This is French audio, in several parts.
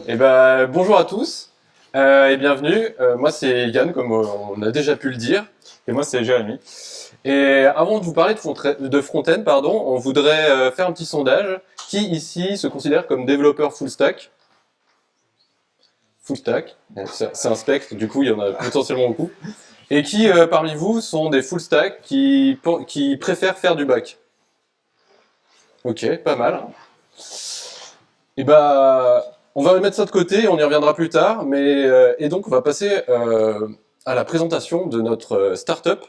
Bonjour à tous et bienvenue. Moi c'est Yann, comme on a déjà pu le dire. Et moi, c'est Jérémy. Et avant de vous parler de front-end, pardon, on voudrait faire un petit sondage. Qui ici se considère comme développeur full stack? Full stack, c'est un spectre, du coup il y en a potentiellement beaucoup. Et qui parmi vous sont des full stack qui préfèrent faire du back? Ok, pas mal. Et on va mettre ça de côté, on y reviendra plus tard, et donc on va passer à la présentation de notre startup.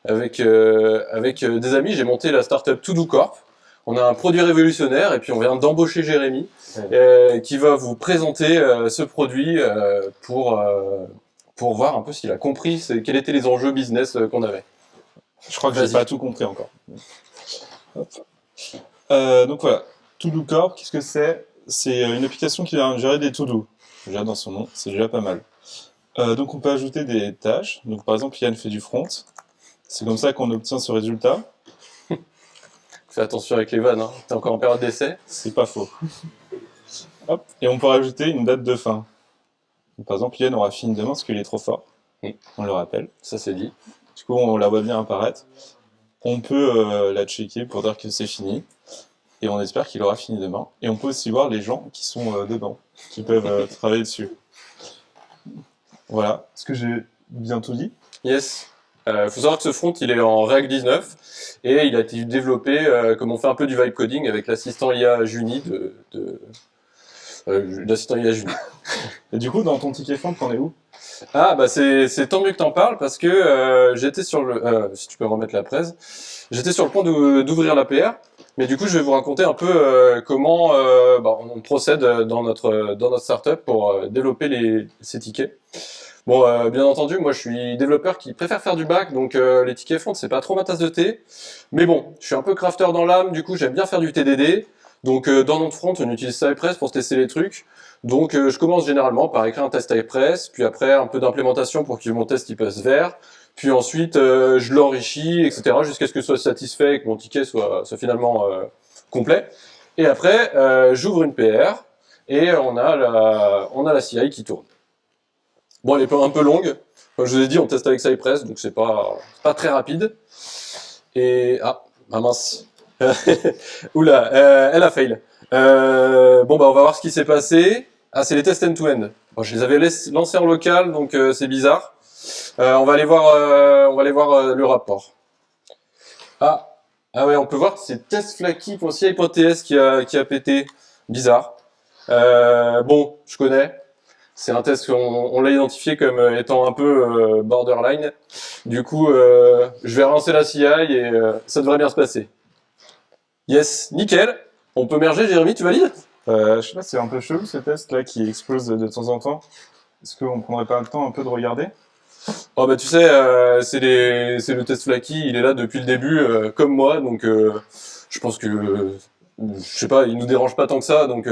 Avec des amis, j'ai monté la startup To Do Corp. On a un produit révolutionnaire et puis on vient d'embaucher Jérémy qui va vous présenter ce produit pour voir un peu s'il a compris quels étaient les enjeux business qu'on avait. Je crois que j'ai Vas-y. pas tout compris encore. Hop. Donc voilà, To Do Corp, qu'est-ce que c'est? C'est une application qui va gérer des to-do. Déjà dans son nom, c'est déjà pas mal. Donc on peut ajouter des tâches. Donc par exemple, Yann fait du front. C'est comme ça qu'on obtient ce résultat. Fais attention avec les vannes, hein. T'es encore en période d'essai. C'est pas faux. Hop. Et on peut rajouter une date de fin. Donc, par exemple, Yann aura fini demain parce qu'il est trop fort. On le rappelle. Ça c'est dit. Du coup, on la voit bien apparaître. On peut la checker pour dire que c'est fini. Et on espère qu'il aura fini demain. Et on peut aussi voir les gens qui sont dedans, qui peuvent travailler dessus. Voilà. Est-ce que j'ai bien tout dit? Yes. Faut savoir que ce front, il est en React 19 et il a été développé comme on fait un peu du vibe coding avec l'assistant IA Juni l'assistant IA Juni. Et du coup, dans ton ticket front, t'en es où? Ah bah c'est tant mieux que t'en parles parce que j'étais sur le si tu peux me remettre la presse, j'étais sur le point d'ouvrir l'APR, mais du coup je vais vous raconter un peu comment on procède dans notre startup pour développer ces tickets. Bon, bien entendu, moi je suis développeur qui préfère faire du back, donc les tickets front c'est pas trop ma tasse de thé. Mais bon, je suis un peu crafter dans l'âme, du coup j'aime bien faire du TDD. Donc dans notre front, on utilise Cypress pour tester les trucs. Donc je commence généralement par écrire un test Cypress, puis après un peu d'implémentation pour que mon test il passe vert. Puis ensuite je l'enrichis, etc. jusqu'à ce que je sois satisfait et que mon ticket soit finalement complet. Et après j'ouvre une PR et on a la CI qui tourne. Bon, elle est un peu longue. Comme je vous ai dit, on teste avec Cypress, donc c'est pas très rapide. Et mince. Oula, elle a fail. On va voir ce qui s'est passé. Ah, c'est les tests end-to-end. Bon, je les avais lancés en local, donc c'est bizarre. On va aller voir le rapport. Ah ouais, on peut voir que c'est testflaky.ci.ts qui a pété. Bizarre. Je connais. C'est un test qu'on l'a identifié comme étant un peu borderline. Du coup, je vais relancer la CI et ça devrait bien se passer. Yes, nickel. On peut merger, Jérémy, tu valides? Je sais pas, c'est un peu chelou ce test là qui explose de temps en temps. Est-ce qu'on prendrait pas le temps un peu de regarder? Oh bah tu sais, c'est le test Flaky, il est là depuis le début, comme moi, donc je pense que, je sais pas, il nous dérange pas tant que ça, donc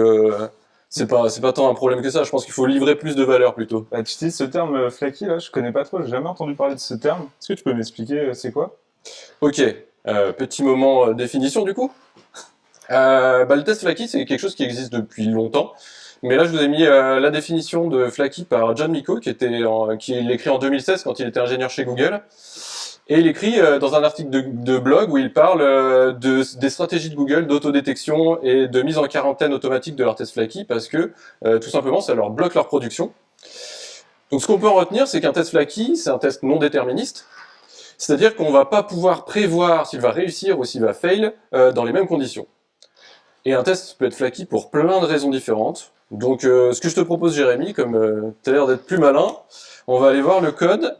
c'est pas tant un problème que ça. Je pense qu'il faut livrer plus de valeur plutôt. Bah, tu utilises ce terme flaky là, je connais pas trop, j'ai jamais entendu parler de ce terme. Est-ce que tu peux m'expliquer c'est quoi? Ok, petit moment définition du coup. Le test Flaky, c'est quelque chose qui existe depuis longtemps. Mais là, je vous ai mis la définition de Flaky par John Miko, qui l'écrit en 2016 quand il était ingénieur chez Google. Et il écrit dans un article de blog où il parle des stratégies de Google d'autodétection et de mise en quarantaine automatique de leur test Flaky parce que tout simplement, ça leur bloque leur production. Donc ce qu'on peut en retenir, c'est qu'un test Flaky, c'est un test non déterministe. C'est-à-dire qu'on va pas pouvoir prévoir s'il va réussir ou s'il va fail dans les mêmes conditions. Et un test peut être flaky pour plein de raisons différentes. Donc ce que je te propose Jérémy, comme tu as l'air d'être plus malin, on va aller voir le code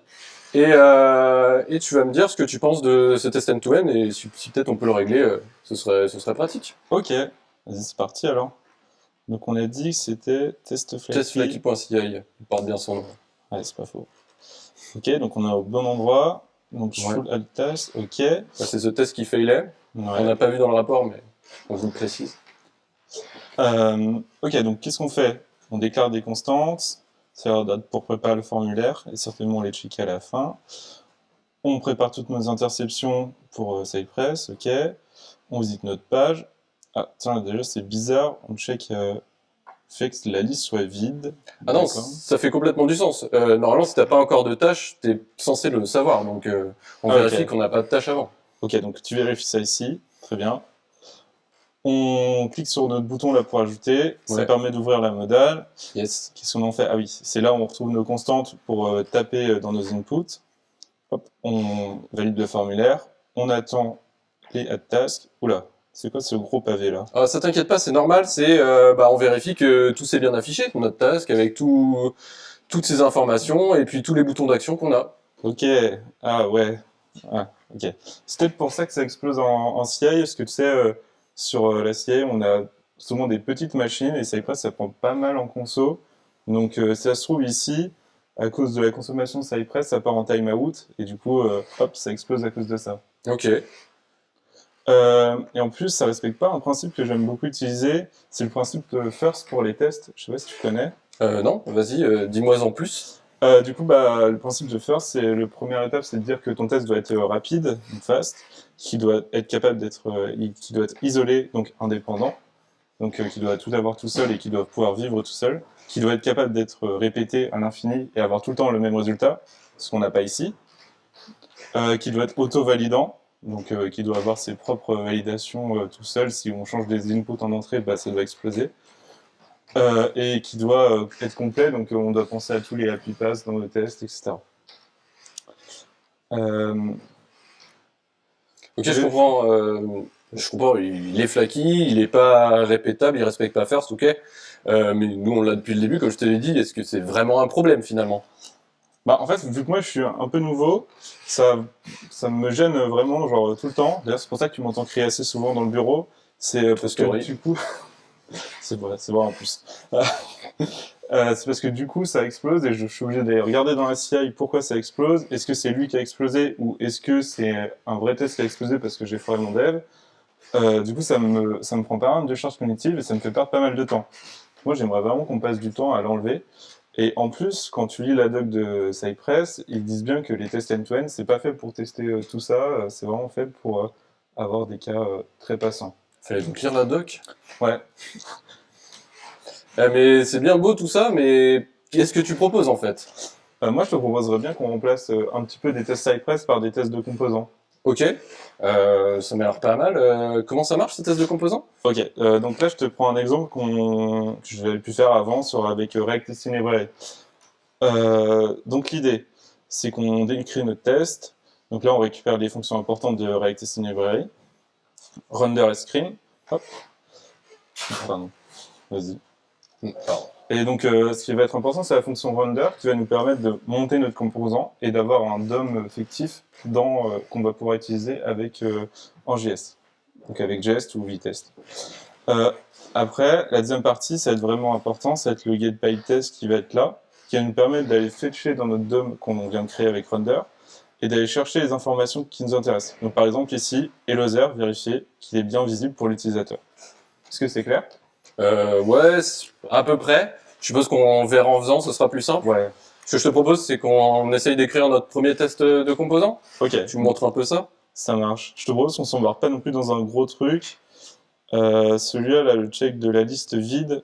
et tu vas me dire ce que tu penses de ce test end-to-end et si peut-être on peut le régler, ce serait pratique. Ok, vas-y c'est parti alors. Donc on a dit que c'était test flaky. Testflaky.ci, il porte bien son nom. Ouais, c'est pas faux. Ok, donc on est au bon endroit. Donc full alt test, ok. C'est ce test qui failait. On n'a pas vu dans le rapport, mais on vous le précise. Ok, donc qu'est-ce qu'on fait? On déclare des constantes, c'est la date pour préparer le formulaire, et certainement on les checker à la fin. On prépare toutes nos interceptions pour Cypress, ok. On visite notre page. Ah, tiens, déjà c'est bizarre, on check fait que la liste soit vide. Ah non, D'accord. ça fait complètement du sens. Normalement, si t'as pas encore de tâche, t'es censé le savoir. Donc, on Ah, vérifie ok. qu'on n'a pas de tâche avant. Ok, donc tu vérifies ça ici. Très bien. On clique sur notre bouton là pour ajouter. Ça Ouais. permet d'ouvrir la modale. Yes. Qu'est-ce qu'on en fait? Ah oui, c'est là où on retrouve nos constantes pour taper dans nos inputs. Hop, on valide le formulaire. On attend les add tasks. Oula, c'est quoi ce gros pavé là? Ah, ça t'inquiète pas, c'est normal. C'est, on vérifie que tout s'est bien affiché, notre task, avec toutes ces informations et puis tous les boutons d'action qu'on a. Ok, ah ouais. Ah, ok. C'est peut-être pour ça que ça explose en CI, parce que tu sais, sur la CI, on a souvent des petites machines et Cypress, ça prend pas mal en conso. Donc, si ça se trouve ici, à cause de la consommation de Cypress, ça part en timeout et du coup, hop, ça explose à cause de ça. Ok. Et en plus, ça respecte pas un principe que j'aime beaucoup utiliser, c'est le principe first pour les tests. Je sais pas si tu connais. Non, vas-y, dis-moi en plus. Du coup, bah, le principe de first, c'est le première étape, c'est de dire que ton test doit être rapide, donc fast, qui doit être capable d'être, qui doit être isolé, donc indépendant, donc qui doit tout avoir tout seul et qui doit pouvoir vivre tout seul, qui doit être capable d'être répété à l'infini et avoir tout le temps le même résultat, ce qu'on n'a pas ici, qui doit être auto-validant, donc qui doit avoir ses propres validations tout seul. Si on change des inputs en entrée, bah, ça doit exploser. Et qui doit être complet, donc on doit penser à tous les happy pass dans le test, etc. Ok, je comprends. Je comprends. Il est flaky, il est pas répétable, il respecte pas first, ok. Mais nous, on l'a depuis le début, comme je te l'ai dit. Est-ce que c'est vraiment un problème finalement? Bah, en fait, vu que moi je suis un peu nouveau, ça me gêne vraiment, genre tout le temps. D'ailleurs, c'est pour ça que tu m'entends crier assez souvent dans le bureau. C'est parce que Story. du coup, c'est vrai en plus. C'est parce que du coup, ça explose et je suis obligé d'aller regarder dans la CI pourquoi ça explose. Est-ce que c'est lui qui a explosé ou est-ce que c'est un vrai test qui a explosé parce que j'ai foiré mon dev? Du coup, ça me prend pas mal de charge cognitive et ça me fait perdre pas mal de temps. Moi, j'aimerais vraiment qu'on passe du temps à l'enlever. Et en plus, quand tu lis la doc de Cypress, ils disent bien que les tests end-to-end, c'est pas fait pour tester tout ça, c'est vraiment fait pour avoir des cas très passants. Fallait donc lire la doc. Ouais. Mais c'est bien beau tout ça, mais qu'est-ce que tu proposes en fait? Moi, je te proposerais bien qu'on remplace un petit peu des tests Cypress par des tests de composants. Ok. Ça m'a l'air pas mal. Comment ça marche ces tests de composants? Ok, donc là, je te prends un exemple que j'avais pu faire avant avec React Testing Library. Donc l'idée, c'est qu'on décrit notre test. Donc là, on récupère les fonctions importantes de React Testing Library. Render et screen. Hop. Pardon. Vas-y. Pardon. Et donc, ce qui va être important, c'est la fonction render qui va nous permettre de monter notre composant et d'avoir un DOM fictif qu'on va pouvoir utiliser en JS. Donc avec JS ou Vitest. Euh, Après, la deuxième partie, ça va être vraiment important, ça va être le getPyTest qui va être là, qui va nous permettre d'aller fetcher dans notre DOM qu'on vient de créer avec render et d'aller chercher les informations qui nous intéressent. Donc par exemple ici, hellozer, vérifier qu'il est bien visible pour l'utilisateur. Est-ce que c'est clair? Ouais, à peu près. Je suppose qu'on verra en faisant, ce sera plus simple. Ouais. Ce que je te propose, c'est qu'on essaye d'écrire notre premier test de composants. Ok, Tu me montres un peu ça? ça marche. Je te propose qu'on s'embarque pas non plus dans un gros truc. Celui-là, là, le check de la liste vide,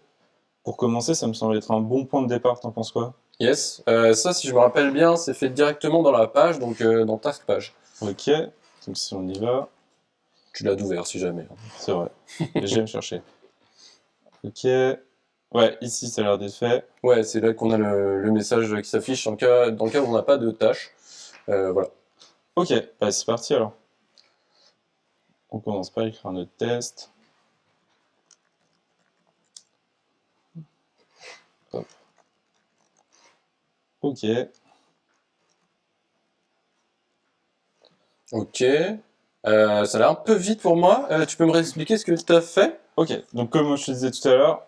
pour commencer, ça me semble être un bon point de départ, t'en penses quoi? Yes. Ça, si je me rappelle bien, c'est fait directement dans la page, donc dans Task Page. Ok, donc si on y va, Tu l'as d'ouvert si jamais. c'est vrai. J'aime chercher. Ok, ouais, ici ça a l'air d'être fait. Ouais, c'est là qu'on a le message qui s'affiche dans le cas où on n'a pas de tâche. Voilà. Ok, bah, c'est parti alors. On commence par écrire notre test. Hop. Ok, Ok. Ça a l'air un peu vite pour moi. Tu peux me réexpliquer ce que tu as fait? ok. Donc comme je te disais tout à l'heure,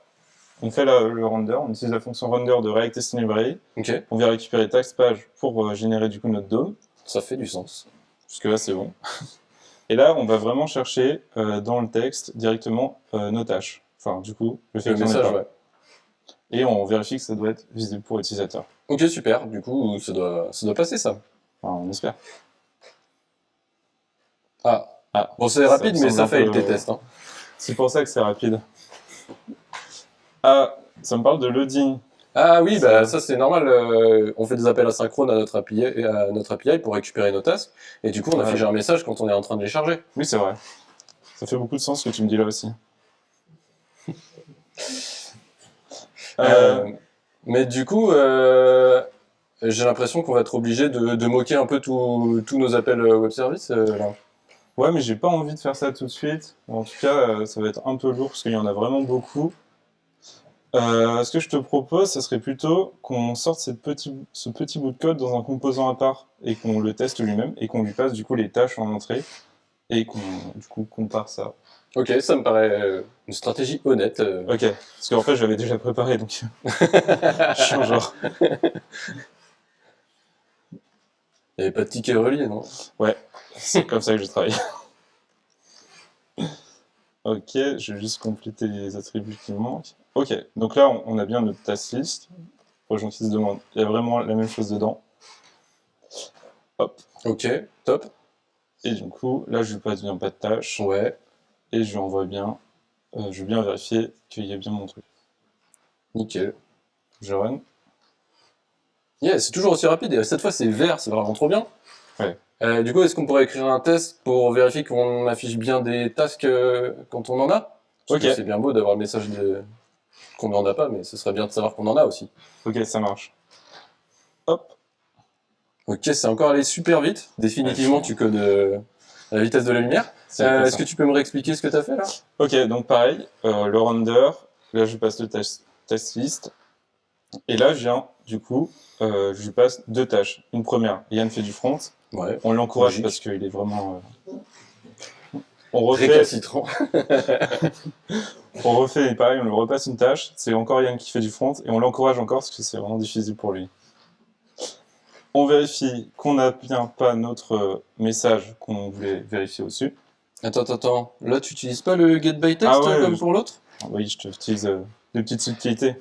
on fait le render, on utilise la fonction render de React Testing Library. Ok. On vient récupérer TaskPage pour générer du coup notre DOM. Ça fait du sens. Jusque là c'est bon. Et là, on va vraiment chercher dans le texte directement nos tâches. Enfin, du coup, le fait Le qu'il n'y en ait message, pas. ouais. Et on vérifie que ça doit être visible pour l'utilisateur. Ok, super. Du coup, ça doit passer ça. Enfin, on espère. Ah. Ah, Bon, c'est ça rapide, me mais semble ça un fail peu- tes tests. Hein. C'est pour ça que c'est rapide. Ah, Ça me parle de loading. Ah oui, Ça- bah ça c'est normal. On fait des appels asynchrones à notre API pour récupérer nos tasks. Et du coup, on affiche Ouais. un message quand on est en train de les charger. Oui, c'est vrai. Ça fait beaucoup de sens ce que tu me dis là aussi. Euh, Euh, mais du coup, j'ai l'impression qu'on va être obligé de moquer un peu tous nos appels web service là. ouais, mais j'ai pas envie de faire ça tout de suite. En tout cas, ça va être un peu lourd parce qu'il y en a vraiment beaucoup. Ce que je te propose, ça serait plutôt qu'on sorte ce petit bout de code dans un composant à part et qu'on le teste lui-même et qu'on lui passe du coup les tâches en entrée et qu'on du coup compare ça. Ok, ça me paraît une stratégie honnête. Ok, parce qu'en fait j'avais déjà préparé donc je suis en genre. Il n'y avait pas de ticket relié, non? Ouais, c'est comme ça que je travaille. Ok, je vais juste compléter les attributs qui me manquent. Ok, donc là on a bien notre task list. Pour les gens qui se demandent, il y a vraiment la même chose dedans. Hop, Ok, top. et du coup là je lui passe bien pas de tâches Ouais, et je lui envoie bien. Je vais bien vérifier qu'il y a bien mon truc. nickel. Je run. Yeah, c'est toujours aussi rapide et cette fois c'est vert, c'est vraiment trop bien. Ouais. Du coup, est-ce qu'on pourrait écrire un test pour vérifier qu'on affiche bien des tasks quand on en a? Parce Ok, que c'est bien beau d'avoir le message qu'on n'en a pas, mais ce serait bien de savoir qu'on en a aussi. ok, ça marche. Hop. Ok, c'est encore allé super vite. Définitivement, tu codes à la vitesse de la lumière. C'est comme Est-ce ça. que tu peux me réexpliquer ce que tu as fait là? Ok, donc pareil, le render, là je passe le task list, et là je viens, du coup, je lui passe deux tâches. Une première, Yann fait du front, Ouais, on l'encourage logique. parce qu'il est vraiment... On refait, Récalcitrant. on refait, et pareil, on lui repasse une tâche, c'est encore Yann qui fait du front, et on l'encourage encore parce que c'est vraiment difficile pour lui. On vérifie qu'on n'a bien pas notre message qu'on voulait vérifier au-dessus. Attends. Là, tu utilises pas le get by Ah text ouais, comme pour l'autre? oui, je te utilise des petites subtilités.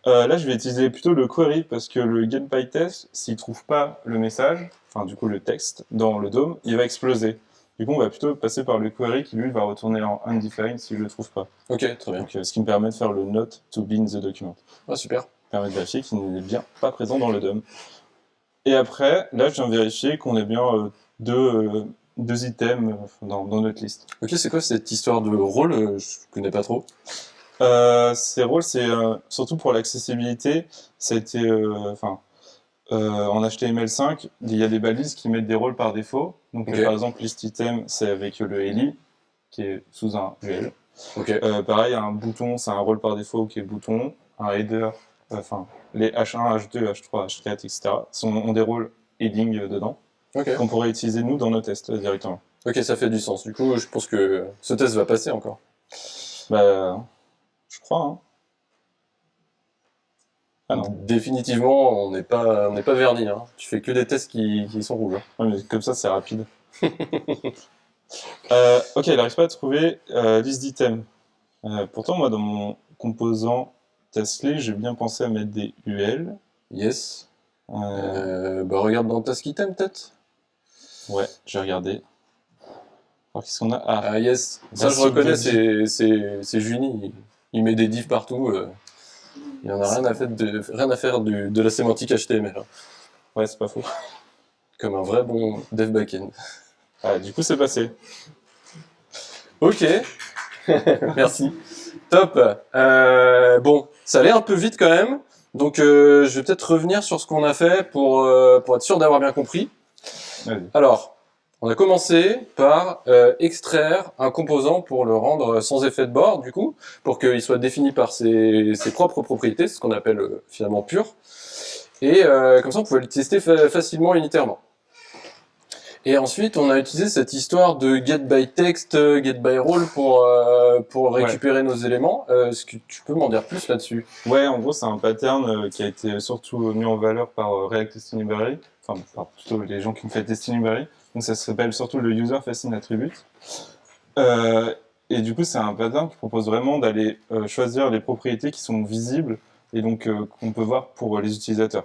Là, je vais utiliser plutôt le query parce que le getByTest, s'il trouve pas le message, enfin du coup le texte dans le DOM, il va exploser. Du coup, on va plutôt passer par le query qui lui va retourner en undefined s'il le trouve pas. Ok, très bien. Donc, ce qui me permet de faire le note to be in the document. Ah, super. Permet de vérifier qu'il n'est bien pas présent dans le DOM. Et après, là, je viens vérifier qu'on ait bien deux items dans notre liste. Ok, c'est quoi cette histoire de rôle? Je connais pas trop. Ces rôles, c'est surtout pour l'accessibilité. Ça a été, en HTML5, il y a des balises qui mettent des rôles par défaut. Donc, Ok. par exemple, list item, c'est avec le eli, qui est sous un UL. Ok. Pareil, un bouton, c'est un rôle par défaut qui est bouton. Un header, enfin, les H1, H2, H3, H4, etc. ont des rôles heading dedans, Ok. qu'on pourrait utiliser nous dans nos tests directement. Ok, ça fait du sens. Du coup, je pense que ce test va passer encore. Bah, je crois, hein. Ah non. Définitivement, on n'est pas verni. Hein. Tu fais que des tests qui sont rouges. Hein. Ouais, mais comme ça, c'est rapide. Ok, il n'arrive pas à trouver liste d'items. Pourtant, moi, dans mon composant Taskly, j'ai bien pensé à mettre des UL. Yes. Euh, Bah regarde dans Task Item peut-être. ouais, j'ai regardé. Alors, qu'est-ce qu'on a? Ah, Ah yes. Ça je Basic reconnais, Body. c'est Juni. Il met des divs partout. Il en a rien à faire de la sémantique HTML. Hein. Ouais, c'est pas faux. Comme un vrai bon dev backend. Ah, du coup, c'est passé. Ok. Merci. Top. Bon, ça allait un peu vite quand même. Donc je vais peut-être revenir sur ce qu'on a fait pour être sûr d'avoir bien compris. Vas-y. Alors, on a commencé par extraire un composant pour le rendre sans effet de bord, du coup, pour qu'il soit défini par ses propres propriétés, ce qu'on appelle finalement pur. Et comme ça, on pouvait le tester facilement unitairement. Et ensuite, on a utilisé cette histoire de get by text, get by role pour récupérer nos éléments. Est-ce que tu peux m'en dire plus là-dessus? Ouais, en gros, c'est un pattern qui a été surtout mis en valeur par React Destiny enfin, par plutôt les gens qui ont fait Destiny. Donc, ça s'appelle surtout le User Facing Attribute. Euh, et du coup, c'est un pattern qui propose vraiment d'aller choisir les propriétés qui sont visibles et donc qu'on peut voir pour les utilisateurs.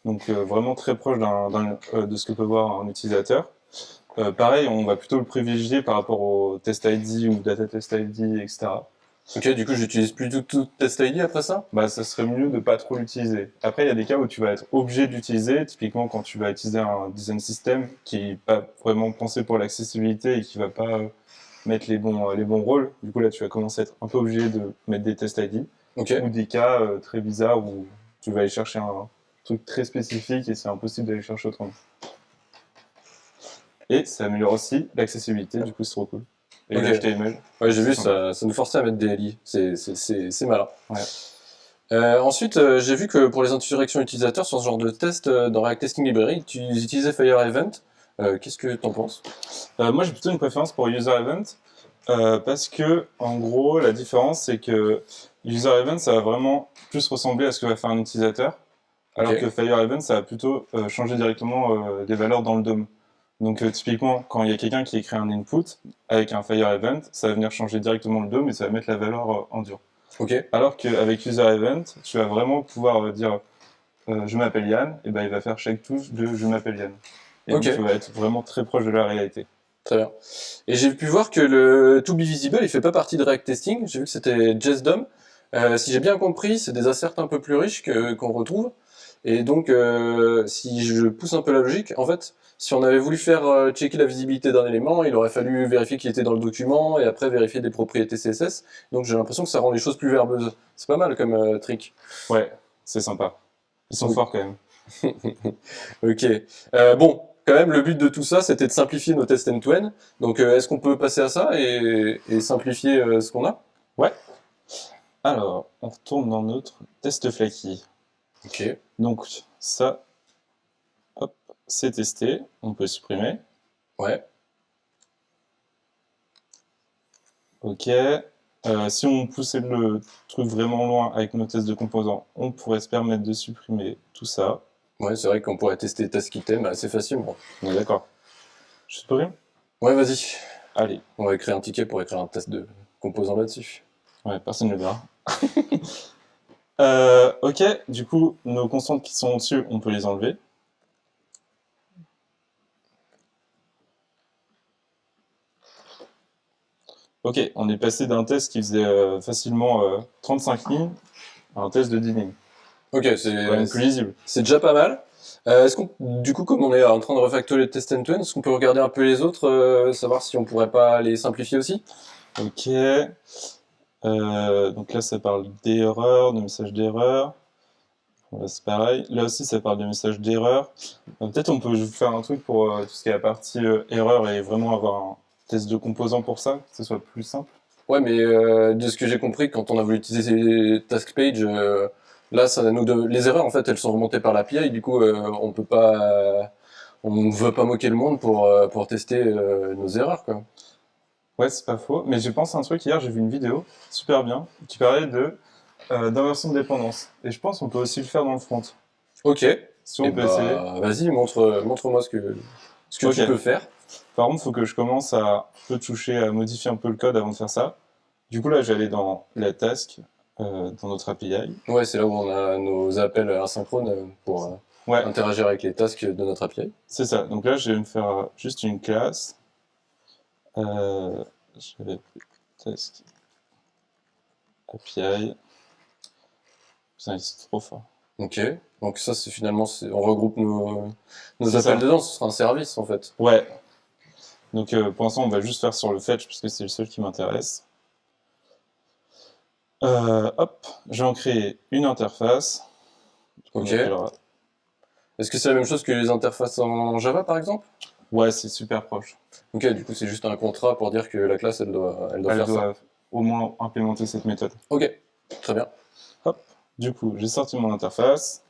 Donc, vraiment très proche de ce que peut voir un utilisateur. Pareil, on va plutôt le privilégier par rapport au test ID ou data test ID, etc. Ok, du coup, j'utilise plus du tout Test ID après ça? Bah, ça serait mieux de pas trop l'utiliser. Après, il y a des cas où tu vas être obligé de l'utiliser, typiquement quand tu vas utiliser un design system qui n'est pas vraiment pensé pour l'accessibilité et qui va pas mettre les bons rôles. Du coup, là, tu vas commencer à être un peu obligé de mettre des tests ID Ok, ou des cas très bizarres où tu vas aller chercher un truc très spécifique et c'est impossible d'aller chercher autrement. Et ça améliore aussi l'accessibilité, du coup, c'est trop cool. Et ok. l'HTML, Ouais, j'ai c'est vu, sympa. ça nous forçait à mettre des LI. C'est malin. Ouais. Ensuite, j'ai vu que pour les interactions utilisateurs sur ce genre de test dans React Testing Library, tu utilisais Fire Event. Qu'est-ce que t'en penses? Moi, j'ai plutôt une préférence pour User Event parce que, en gros, la différence, c'est que User Event, ça va vraiment plus ressembler à ce que va faire un utilisateur, Ok, alors que Fire Event, ça va plutôt changer directement des valeurs dans le DOM. Donc, typiquement, quand il y a quelqu'un qui écrit un input avec un Fire Event, ça va venir changer directement le DOM et ça va mettre la valeur en dur. ok, Alors qu'avec User Event, tu vas vraiment pouvoir dire je m'appelle Yann, et ben il va faire chaque touche de je m'appelle Yann. Et ok, donc, tu vas être vraiment très proche de la réalité. très bien. Et j'ai pu voir que le To Be Visible, il fait pas partie de React Testing. J'ai vu que c'était JSDOM. Si j'ai bien compris, c'est des asserts un peu plus riches qu'on retrouve. Et donc, si je pousse un peu la logique, en fait, si on avait voulu faire checker la visibilité d'un élément, il aurait fallu vérifier qu'il était dans le document et après vérifier des propriétés CSS. Donc j'ai l'impression que ça rend les choses plus verbeuses. C'est pas mal comme trick. Ouais, c'est sympa. Ils sont Donc, forts quand même. ok. Bon, quand même, le but de tout ça, c'était de simplifier nos tests end-to-end. Donc est-ce qu'on peut passer à ça et simplifier ce qu'on a? Ouais. Alors, on retourne dans notre test Flaky. Ok. Donc, ça, hop, c'est testé. On peut supprimer. Ouais. Ok. Si on poussait le truc vraiment loin avec nos tests de composants, on pourrait se permettre de supprimer tout ça. Ouais, c'est vrai qu'on pourrait tester test item assez facilement. On est d'accord. Je supprime? Ouais, vas-y. Allez. On va écrire un ticket pour écrire un test de composant là-dessus. Ouais, personne ne le verra. Ok, du coup, nos constantes qui sont au-dessus, on peut les enlever. Ok, on est passé d'un test qui faisait facilement 35 lignes à un test de 10 lignes. Ok, Quand même plus lisible. c'est déjà pas mal. Est-ce qu'on, du coup, comme on est en train de refactorer le test end-to-end, est-ce qu'on peut regarder un peu les autres, savoir si on pourrait pas les simplifier aussi? Ok. Donc là, ça parle d'erreur, de message d'erreur. Là, c'est pareil. Là aussi, ça parle de message d'erreur. Peut-être on peut faire un truc pour tout ce qui est la partie erreur et vraiment avoir un test de composants pour ça, que ce soit plus simple. Ouais, mais de ce que j'ai compris, quand on a voulu utiliser Task Page, là, les erreurs, en fait, elles sont remontées par l'API. Du coup, on peut pas, on veut pas moquer le monde pour tester nos erreurs, quoi. Ouais, c'est pas faux. Mais j'ai pensé à un truc hier, j'ai vu une vidéo, super bien, qui parlait de d'inversion de dépendance. Et je pense qu'on peut aussi le faire dans le front. Ok. Si Et on peut essayer. bah, vas-y, montre-moi ce que Ok. tu peux faire. Par contre, il faut que je commence à un peu toucher, à modifier un peu le code avant de faire ça. Du coup, là, j'allais dans la task, dans notre API. Ouais, c'est là où on a nos appels asynchrones pour Ouais, interagir avec les tasks de notre API. c'est ça. Donc là, je vais me faire juste une classe. Je vais task API. Putain, c'est trop fort. Ok. Donc ça, c'est finalement, on regroupe nos C'est appels ça. dedans. Ce sera un service, en fait. Ouais. Donc pour l'instant, on va juste faire sur le fetch parce que c'est le seul qui m'intéresse. Hop, je vais en créer une interface. On Ok. appellera. Est-ce que c'est la même chose que les interfaces en Java, par exemple? Ouais, c'est super proche. Ok, du coup, c'est juste un contrat pour dire que la classe, elle doit Elle faire ça. doit au moins implémenter cette méthode. Ok, très bien. Hop. Du coup, j'ai sorti mon interface.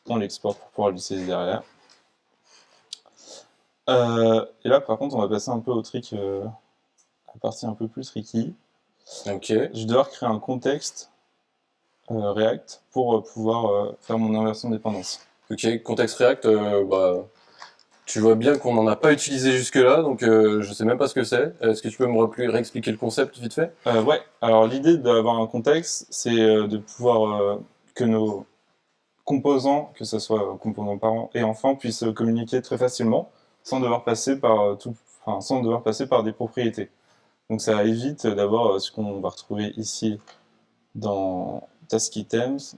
On l'exporte pour pouvoir l'utiliser derrière. Et là, par contre, on va passer un peu au trick, la partie un peu plus tricky. Ok. Je vais devoir créer un contexte React pour pouvoir faire mon inversion de dépendance. Ok, contexte React, bah, tu vois bien qu'on n'en a pas utilisé jusque-là, donc je sais même pas ce que c'est. Est-ce que tu peux réexpliquer le concept vite fait? Ouais, alors l'idée d'avoir un contexte, c'est de pouvoir que nos composants, que ce soit composants parents et enfants, puissent communiquer très facilement sans devoir passer par sans devoir passer par des propriétés. Donc ça évite d'avoir ce qu'on va retrouver ici dans Task Items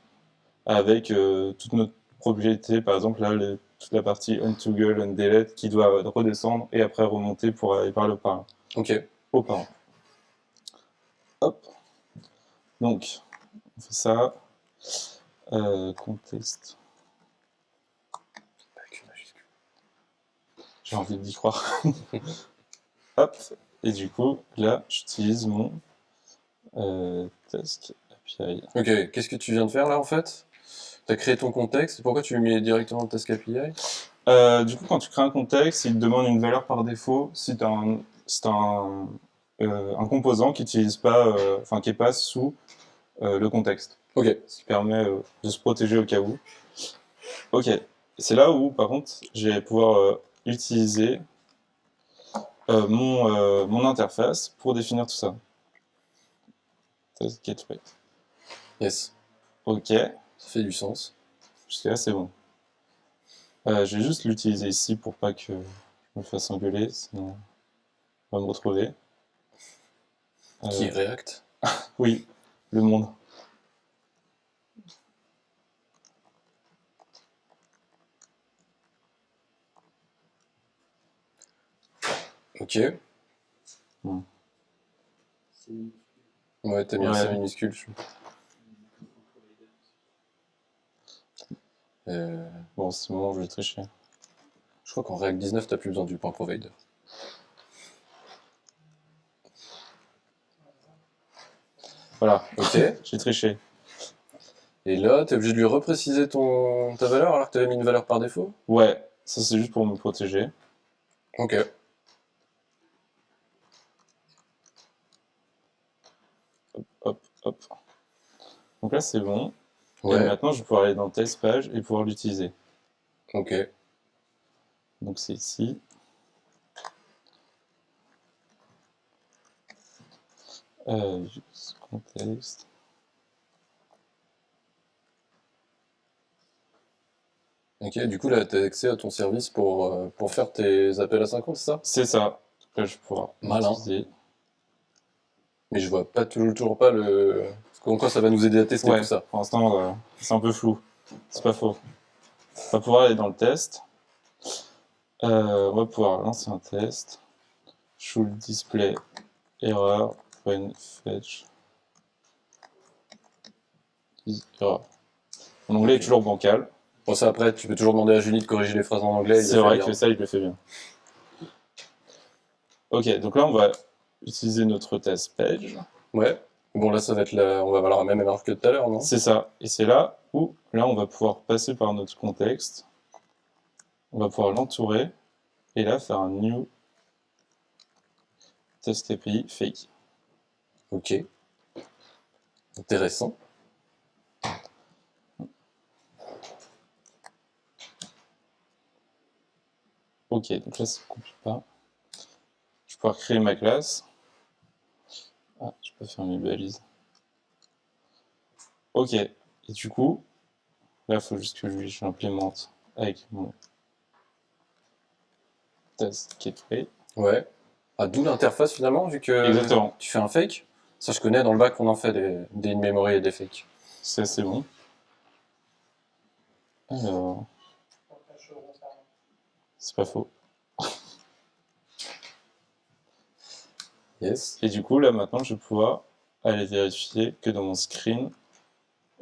avec toute notre propriété, par exemple là, toute la partie untoggle, undelete qui doit redescendre et après remonter pour aller par le parent. Ok. Au parent. Hop. Donc, on fait ça. Contexte. J'ai envie d'y croire. Hop. Et du coup, là, j'utilise mon Task API. Ok, qu'est-ce que tu viens de faire là en fait? Tu as créé ton contexte, pourquoi tu mets directement le Task API? Du coup, quand tu crées un contexte, il te demande une valeur par défaut si tu as un composant qui n'utilise pas, qui est pas sous le contexte. Ok. Ce qui permet de se protéger au cas où. Ok. C'est là où, par contre, je vais pouvoir utiliser mon interface pour définir tout ça. Task gateway. Yes. Ok. Ça fait du sens. Jusqu'à là, c'est bon. Je vais juste l'utiliser ici pour pas que je me fasse engueuler, sinon on va me retrouver. Qui React? Oui, le monde. Ok. Hmm. Ouais, t'as mis un Ouais. C minuscule. Bon, c'est le moment où je vais tricher. Je crois qu'en React 19, t'as plus besoin du point provider. Voilà, Ok. j'ai triché. Et là, t'es obligé de lui repréciser ta valeur alors que t'avais mis une valeur par défaut? Ouais, ça c'est juste pour me protéger. Ok. Hop, hop. Donc là c'est bon. Et Ouais. maintenant je vais pouvoir aller dans test page et pouvoir l'utiliser. Ok. Donc c'est ici. Use context. Ok, du coup là, t'as accès à ton service pour faire tes appels à 50, c'est ça? C'est ça. Là je vais pouvoir Malin. l'utiliser. Mais je vois pas toujours pas en quoi ça va nous aider à tester Ouais, tout ça. pour l'instant c'est un peu flou. C'est pas faux. On va pouvoir aller dans le test. On va pouvoir lancer un test. Should display error when fetch is error. Mon anglais est toujours bancal. Bon, ça après, tu peux toujours demander à Julie de corriger les phrases en anglais. C'est vrai que ça, il le fait bien. Ok, donc là, on va utiliser notre test page. Ouais. Bon, là, ça va être on va avoir la même erreur que tout à l'heure, non? C'est ça. Et c'est là où, là, on va pouvoir passer par notre contexte. On va pouvoir l'entourer. Et là, faire un new test API fake. Ok. Intéressant. Ok, donc là, ça ne compile pas. Je vais pouvoir créer ma classe. Ah, je peux faire mes balises. Ok. Et du coup, là, il faut juste que je l'implémente avec mon test gateway. Ouais. Ah, d'où l'interface finalement, vu que Exactement. tu fais un fake. Ça, je connais, dans le bac, on en fait des in-memory et des fakes. C'est assez bon. Alors, c'est pas faux. Yes. Et du coup, là maintenant, je vais pouvoir aller vérifier que dans mon screen,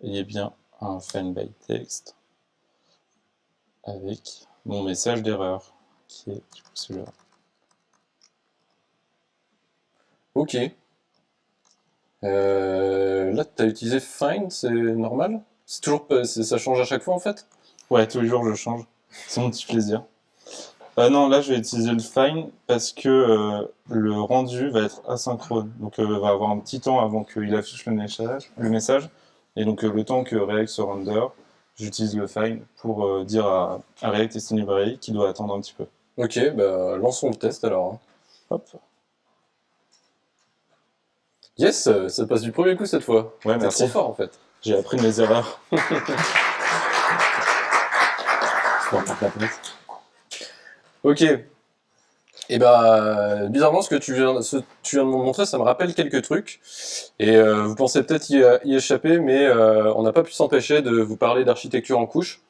il y ait bien un find by text avec mon message d'erreur, qui est du coup celui-là. Ok. Là, tu as utilisé find, c'est normal? C'est toujours ça change à chaque fois en fait? Ouais, tous les jours, je change. C'est mon petit plaisir. Non, là, je vais utiliser le find parce que le rendu va être asynchrone. Donc, va avoir un petit temps avant qu'il affiche le message. Et donc, le temps que React se render, j'utilise le find pour dire à React Testing Library qu'il doit attendre un petit peu. Ok, bah lançons le test alors. Hop. Yes, ça passe du premier coup cette fois. Ouais, T'es merci. trop fort en fait. J'ai appris de mes erreurs. Ok. Et bah, bizarrement, ce que tu viens de me montrer, ça me rappelle quelques trucs. Et vous pensez peut-être y échapper, mais on n'a pas pu s'empêcher de vous parler d'architecture en couche.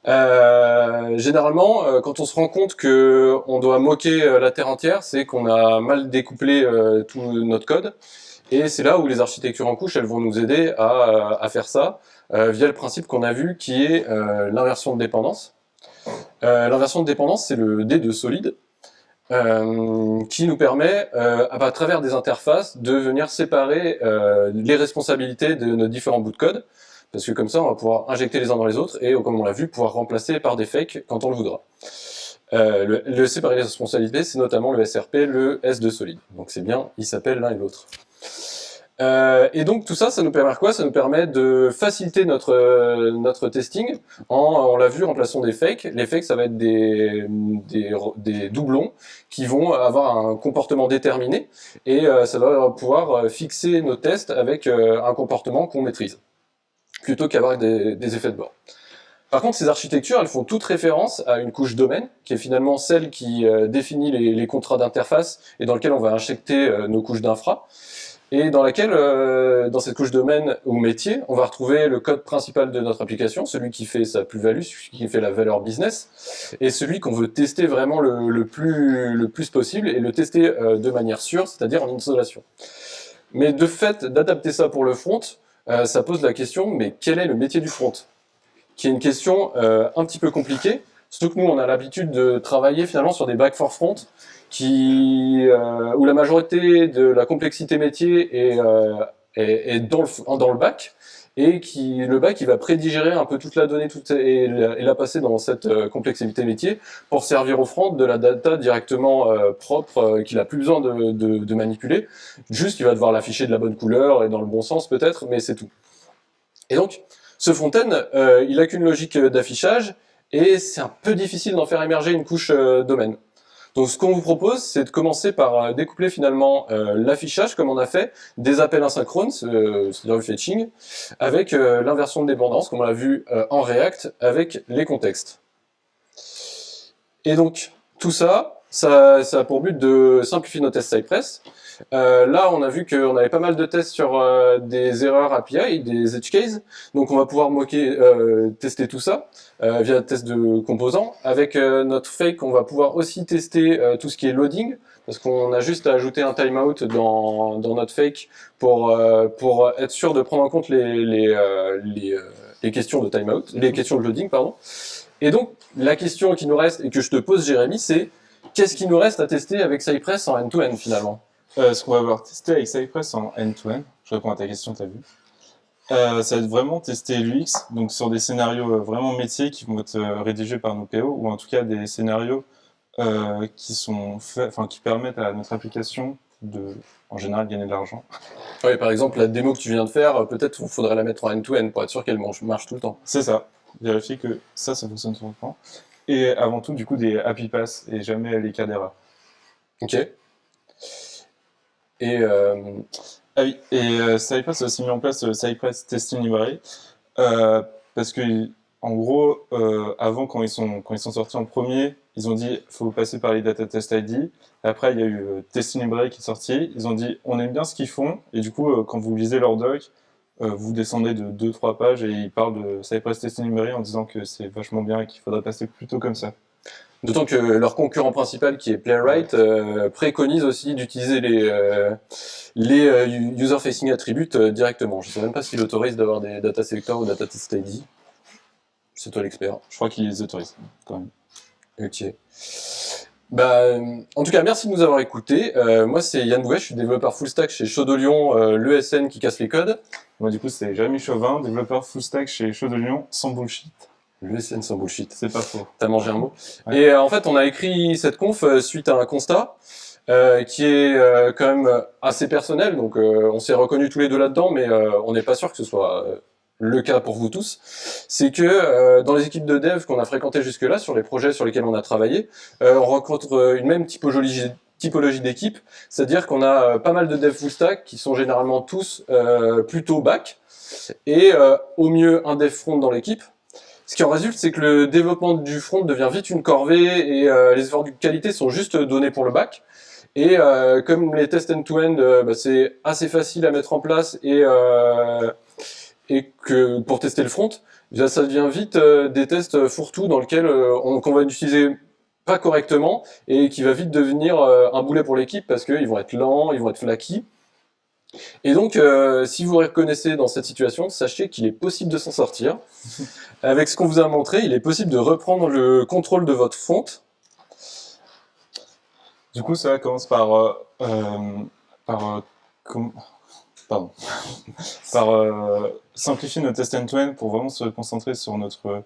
Généralement, quand on se rend compte que on doit moquer la Terre entière, c'est qu'on a mal découplé tout notre code. Et c'est là où les architectures en couche, elles vont nous aider à faire ça, via le principe qu'on a vu qui est l'inversion de dépendance. L'inversion de dépendance, c'est le D de solide, qui nous permet, à travers des interfaces, de venir séparer les responsabilités de nos différents bouts de code, parce que comme ça, on va pouvoir injecter les uns dans les autres, et comme on l'a vu, pouvoir remplacer par des fakes quand on le voudra. Le séparer les responsabilités, c'est notamment le SRP, le S de solide. Donc c'est bien, ils s'appellent l'un et l'autre. Et donc tout ça, ça nous permet quoi? Ça nous permet de faciliter notre testing on l'a vu, remplaçons des fakes. Les fakes, ça va être des doublons qui vont avoir un comportement déterminé et ça va pouvoir fixer nos tests avec un comportement qu'on maîtrise, plutôt qu'avoir des effets de bord. Par contre, ces architectures, elles font toute référence à une couche domaine, qui est finalement celle qui définit les contrats d'interface et dans lequel on va injecter nos couches d'infra. Et dans laquelle, dans cette couche domaine ou métier, on va retrouver le code principal de notre application, celui qui fait sa plus-value, celui qui fait la valeur business, et celui qu'on veut tester vraiment le plus possible, et le tester de manière sûre, c'est-à-dire en installation. Mais de fait, d'adapter ça pour le front, ça pose la question, mais quel est le métier du front? Qui est une question un petit peu compliquée, surtout que nous, on a l'habitude de travailler finalement sur des back for front, où la majorité de la complexité métier est dans le bac, et le bac il va prédigérer un peu toute la donnée et la passer dans cette complexité métier pour servir au front de la data directement propre qu'il a plus besoin de manipuler. Juste, il va devoir l'afficher de la bonne couleur et dans le bon sens peut-être, mais c'est tout. Et donc, ce front-end, il n'a qu'une logique d'affichage, et c'est un peu difficile d'en faire émerger une couche domaine. Donc ce qu'on vous propose, c'est de commencer par découpler finalement l'affichage, comme on a fait, des appels asynchrones, c'est-à-dire le fetching, avec l'inversion de dépendance, comme on l'a vu en React, avec les contextes. Et donc, tout ça, ça a pour but de simplifier nos tests Cypress. Là, on a vu qu'on avait pas mal de tests sur des erreurs API, des edge cases, donc on va pouvoir tester tout ça via le test de composants. Avec notre fake, on va pouvoir aussi tester tout ce qui est loading, parce qu'on a juste à ajouter un timeout dans notre fake pour être sûr de prendre en compte les questions de timeout, les questions de loading, pardon. Et donc, la question qui nous reste, et que je te pose, Jérémy, c'est qu'est-ce qui nous reste à tester avec Cypress en end-to-end finalement? Ce qu'on va avoir testé avec Cypress en end-to-end, je réponds à ta question, t'as vu. Ça va être vraiment tester l'UX, donc sur des scénarios vraiment métiers qui vont être rédigés par nos PO, ou en tout cas des scénarios qui permettent à notre application de, en général, gagner de l'argent. Oui, par exemple, la démo que tu viens de faire, peut-être qu'il faudrait la mettre en end-to-end pour être sûr qu'elle marche tout le temps. C'est ça. Vérifier que ça fonctionne tout le temps. Et avant tout, du coup, des happy pass et jamais les cas d'erreur. Ok. Et ah oui, et Cypress a aussi mis en place Cypress Testing Library parce que en gros, avant quand ils sont sortis en premier, ils ont dit faut passer par les data test ID. Après, il y a eu Testing Library qui est sorti. Ils ont dit on aime bien ce qu'ils font et du coup, quand vous lisez leur doc, vous descendez de 2-3 pages et ils parlent de Cypress Testing Library en disant que c'est vachement bien et qu'il faudrait passer plutôt comme ça. D'autant que leur concurrent principal, qui est Playwright, préconise aussi d'utiliser les user-facing attributes directement. Je ne sais même pas s'il autorise d'avoir des data selectors ou data test ID. C'est toi l'expert. Je crois qu'il les autorise, quand même. Ok. Bah, en tout cas, merci de nous avoir écoutés. Moi, c'est Yann Bouvet, je suis développeur full stack chez Chaux de Lyon, l'ESN qui casse les codes. Moi, du coup, c'est Jérémy Chauvin, développeur full stack chez Chaux de Lyon, sans bullshit. L'ESN sans bullshit. C'est pas faux. T'as mangé un mot. Ouais. Et en fait, on a écrit cette conf suite à un constat qui est quand même assez personnel. Donc, on s'est reconnus tous les deux là-dedans, mais on n'est pas sûr que ce soit le cas pour vous tous. C'est que dans les équipes de dev qu'on a fréquentées jusque-là, sur les projets sur lesquels on a travaillé, on rencontre une même typologie d'équipe, c'est-à-dire qu'on a pas mal de devs full stack qui sont généralement tous plutôt back, et au mieux un dev front dans l'équipe, Ce qui en résulte, c'est que le développement du front devient vite une corvée et les efforts de qualité sont juste donnés pour le back. Et comme les tests end-to-end, c'est assez facile à mettre en place et que pour tester le front, ça devient vite des tests fourre-tout dans lesquels qu'on va utiliser pas correctement et qui va vite devenir un boulet pour l'équipe parce qu'ils vont être lents, ils vont être flaky. Et donc, si vous reconnaissez dans cette situation, sachez qu'il est possible de s'en sortir. Avec ce qu'on vous a montré, il est possible de reprendre le contrôle de votre front. Du coup, ça commence par pardon, par simplifier nos tests end-to-end pour vraiment se concentrer sur notre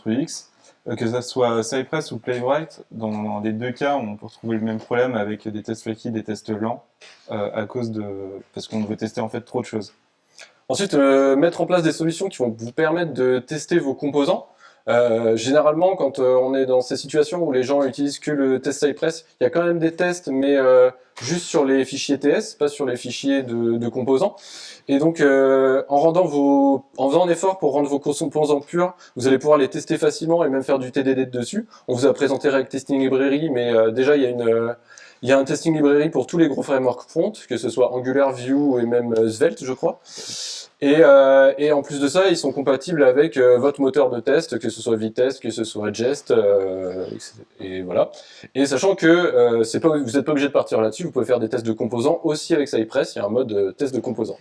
UX. Que ça soit Cypress ou Playwright, dans les deux cas, on peut retrouver le même problème avec des tests flaky, des tests lents, parce qu'on veut tester en fait trop de choses. Ensuite, mettre en place des solutions qui vont vous permettre de tester vos composants. Généralement, quand on est dans ces situations où les gens utilisent que le test Cypress, il y a quand même des tests, mais juste sur les fichiers TS, pas sur les fichiers de composants. Et donc, en faisant un effort pour rendre vos composants purs, vous allez pouvoir les tester facilement et même faire du TDD dessus. On vous a présenté React Testing Library, mais déjà, il y a un testing library pour tous les gros frameworks front, que ce soit Angular, Vue et même Svelte, je crois. Et en plus de ça, ils sont compatibles avec votre moteur de test, que ce soit Vitest, que ce soit Jest, et voilà. Et sachant que vous n'êtes pas obligé de partir là-dessus, vous pouvez faire des tests de composants aussi avec Cypress, il y a un mode test de composants.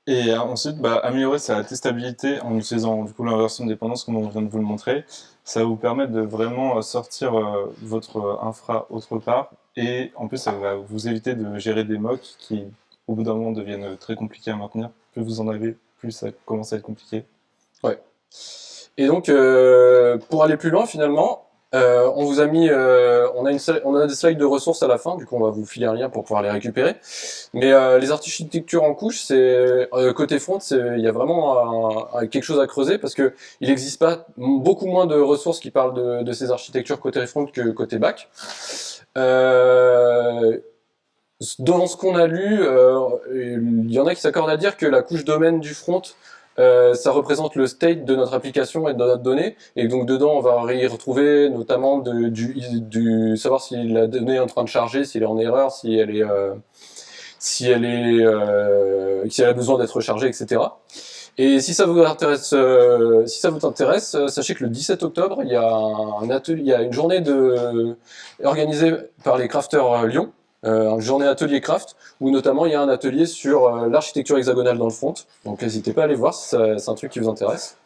Et ensuite, améliorer sa testabilité en utilisant du coup l'inversion de dépendance comme on vient de vous le montrer. Ça va vous permettre de vraiment sortir votre infra autre part. Et en plus, ça va vous éviter de gérer des mocks qui, au bout d'un moment, deviennent très compliqués à maintenir. Plus vous en avez, plus ça commence à être compliqué. Ouais. Et donc, pour aller plus loin, finalement, on vous a mis, on a des slides de ressources à la fin, du coup on va vous filer un lien pour pouvoir les récupérer. Mais les architectures en couche, c'est côté front, il y a vraiment quelque chose à creuser parce que il n'existe pas beaucoup moins de ressources qui parlent de ces architectures côté front que côté back. Dans ce qu'on a lu, il y en a qui s'accordent à dire que la couche domaine du front, ça représente le state de notre application et de notre donnée, et donc dedans on va y retrouver notamment savoir si la donnée est en train de charger, s'il est en erreur, si elle a besoin d'être rechargée, etc. Et si ça vous intéresse, sachez que le 17 octobre, il y a une journée organisée par les crafters Lyon. Une journée atelier craft, où notamment il y a un atelier sur l'architecture hexagonale dans le front. Donc n'hésitez pas à aller voir si c'est un truc qui vous intéresse.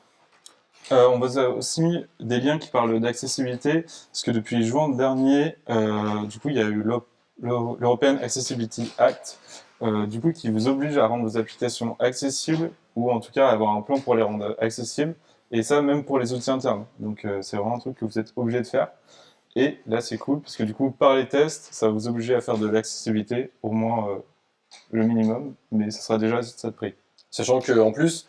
On vous a aussi mis des liens qui parlent d'accessibilité, parce que depuis juin dernier, du coup, il y a eu l'European Accessibility Act, du coup, qui vous oblige à rendre vos applications accessibles, ou en tout cas à avoir un plan pour les rendre accessibles, et ça même pour les outils internes. Donc c'est vraiment un truc que vous êtes obligé de faire. Et là, c'est cool, parce que du coup, par les tests, ça va vous obliger à faire de l'accessibilité, au moins le minimum, mais ça sera déjà ça de prix. Sachant qu'en plus,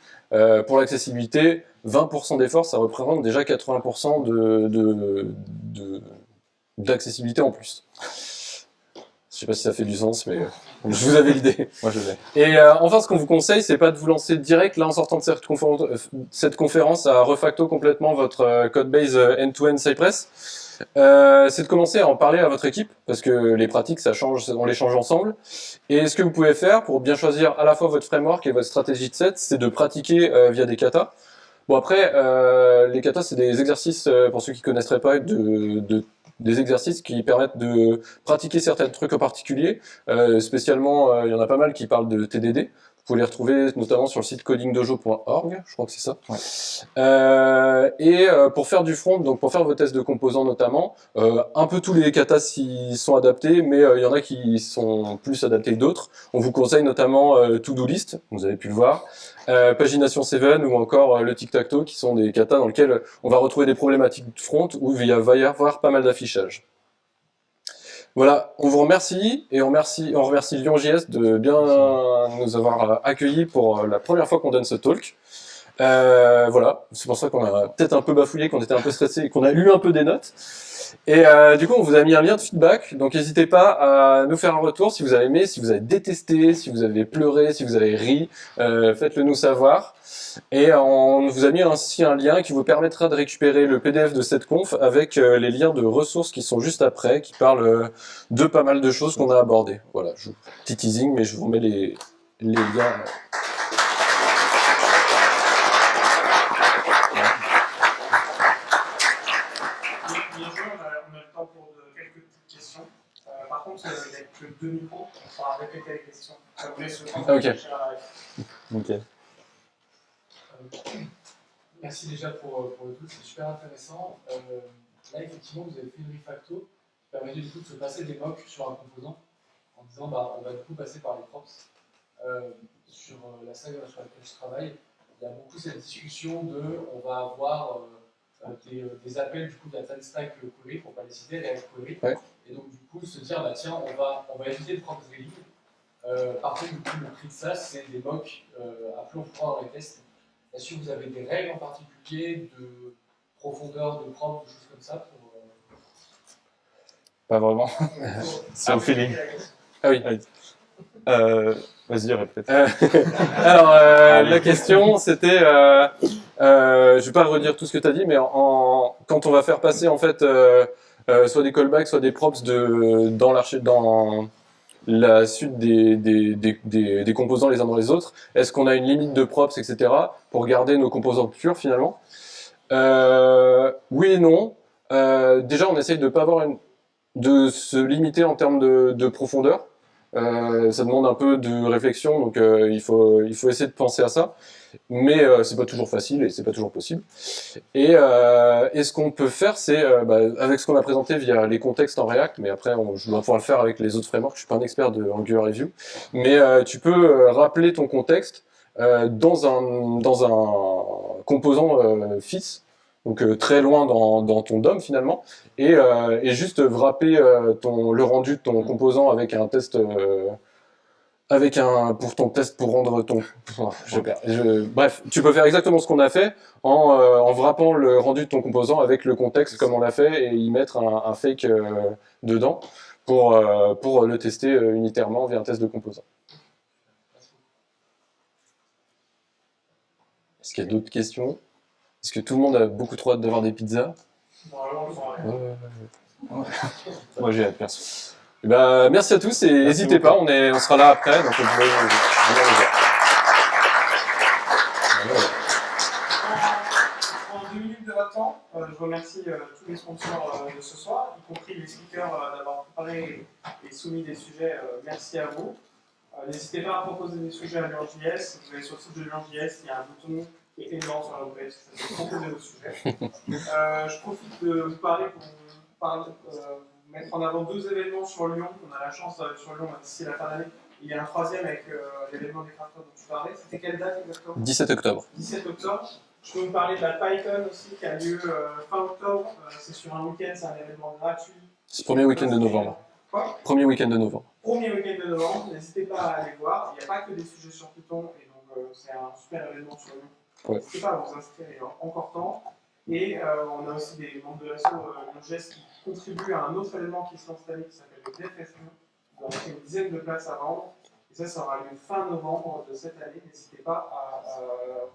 pour l'accessibilité, 20% d'efforts, ça représente déjà 80% d'accessibilité en plus. Je sais pas si ça fait du sens, mais je vous avais l'idée. Moi, je l'ai. Et enfin, ce qu'on vous conseille, c'est pas de vous lancer direct, là, en sortant de cette conférence, à refacto complètement votre codebase end-to-end Cypress. C'est de commencer à en parler à votre équipe, parce que les pratiques, ça change, on les change ensemble. Et ce que vous pouvez faire pour bien choisir à la fois votre framework et votre stratégie de set, c'est de pratiquer via des katas. Bon après, les katas, c'est des exercices, pour ceux qui connaisseraient pas, des exercices qui permettent de pratiquer certains trucs en particulier. Spécialement, il y en a pas mal qui parlent de TDD. Vous pouvez les retrouver notamment sur le site codingdojo.org, je crois que c'est ça. Ouais. Pour faire du front, donc pour faire vos tests de composants notamment, un peu tous les katas y sont adaptés, mais il y en a qui sont plus adaptés que d'autres. On vous conseille notamment To-Do List, vous avez pu le voir, Pagination 7 ou encore le Tic-Tac-Toe, qui sont des katas dans lesquels on va retrouver des problématiques de front où il va y avoir pas mal d'affichage. Voilà, on vous remercie et on remercie Lyon.js de bien nous avoir accueillis pour la première fois qu'on donne ce talk. Voilà, c'est pour ça qu'on a peut-être un peu bafouillé, qu'on était un peu stressé et qu'on a lu un peu des notes. Et du coup, on vous a mis un lien de feedback, donc n'hésitez pas à nous faire un retour si vous avez aimé, si vous avez détesté, si vous avez pleuré, si vous avez ri, faites-le nous savoir. Et on vous a mis ainsi un lien qui vous permettra de récupérer le PDF de cette conf avec les liens de ressources qui sont juste après, qui parlent de pas mal de choses qu'on a abordées. Voilà, petit teasing, mais je vous mets les liens. On a le temps pour quelques petites questions. Par contre, il n'y a que 2 micros, on pourra répéter les questions. Ça vous laisse le temps de réfléchir à la réponse. Ok. Merci déjà pour le tout, c'est super intéressant. Là, effectivement, vous avez fait une refacto qui permettait du coup de se passer des mocks sur un composant en disant bah, on va du coup passer par les props. Sur la saga sur laquelle je travaille, il y a beaucoup cette discussion de on va avoir des appels du coup d'Attend Stack Query, pour ne pas les citer, React Query. Ouais. Et donc du coup se dire bah tiens, on va éviter le props drilling. Par contre, du coup, le prix de ça, c'est des mocks à plus en profondeur dans les tests. Est-ce que vous avez des règles en particulier de profondeur, de prompt, de choses comme ça pour, Pas vraiment. C'est au feeling. Ah oui. Vas-y, répète. Alors, la question, c'était, je vais pas redire tout ce que tu as dit, mais quand on va faire passer en fait soit des callbacks, soit des props dans la suite des composants les uns dans les autres, est-ce qu'on a une limite de props, etc., pour garder nos composants purs finalement? Oui et non. Déjà, on essaye de pas avoir de se limiter en termes de profondeur. Ça demande un peu de réflexion, donc il faut essayer de penser à ça. Mais c'est pas toujours facile et c'est pas toujours possible. Et ce qu'on peut faire, c'est avec ce qu'on a présenté via les contextes en React, mais après je dois pouvoir le faire avec les autres frameworks. Je suis pas un expert de Angular Review, mais tu peux rappeler ton contexte dans un composant fils, donc très loin dans ton DOM finalement, et juste wrapper le rendu de ton composant avec un test. Pour ton test pour rendre ton. Oh, bref, tu peux faire exactement ce qu'on a fait en wrappant le rendu de ton composant avec le contexte comme on l'a fait et y mettre un fake dedans pour le tester unitairement via un test de composant. Est-ce qu'il y a d'autres questions? Est-ce que tout le monde a beaucoup trop hâte d'avoir des pizzas? Moi, j'ai hâte, perso. Merci à tous et n'hésitez pas, on sera là après, donc vous pouvez venir nous voir. En 2 minutes de votre temps, je remercie tous les sponsors de ce soir, y compris les speakers d'avoir préparé et soumis des sujets. Merci à vous. N'hésitez pas à proposer des sujets à Lure.js. Vous allez sur le site de Lure.js, il y a un bouton qui est énorme sur la homepage, ça peut proposer vos sujets. Je profite de vous parler pour vous mettre en avant 2 événements sur Lyon. On a la chance sur Lyon d'ici la fin d'année. Il y a un 3e avec l'événement des crafters dont tu parlais. C'était quelle date exactement? 17 octobre. 17 octobre. Je peux vous parler de la PyCon aussi qui a lieu fin octobre. C'est sur un week-end, c'est un événement gratuit. C'est le premier week-end de novembre. Quoi? Premier week-end de novembre. Premier week-end de novembre, n'hésitez pas à aller voir. Il n'y a pas que des sujets sur Python et donc c'est un super événement sur Lyon. Ouais. N'hésitez pas à vous inscrire, il y a encore temps. Et on a aussi des membres de l'asso Lure.js qui contribuent à un autre événement qui se lance cette année qui s'appelle le DFS Lyon. On a une dizaine de places à vendre. Et ça aura lieu fin novembre de cette année. N'hésitez pas à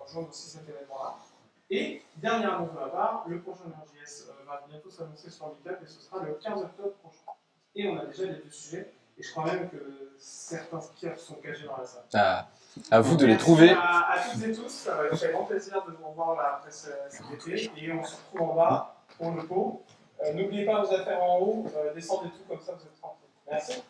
rejoindre aussi cet événement-là. Et dernière annonce de ma part, le prochain Lure.js va bientôt s'annoncer sur Meetup et ce sera le 15 octobre prochain. Et on a déjà les 2 sujets. Et je crois même que certains speakers sont cachés dans la salle. Ah, à vous de les trouver. À toutes et tous, ça va être un grand plaisir de vous revoir là après cet été. Et on se retrouve en bas pour le pot. N'oubliez pas vos affaires en haut, descendez tout comme ça, vous êtes tranquille. Merci.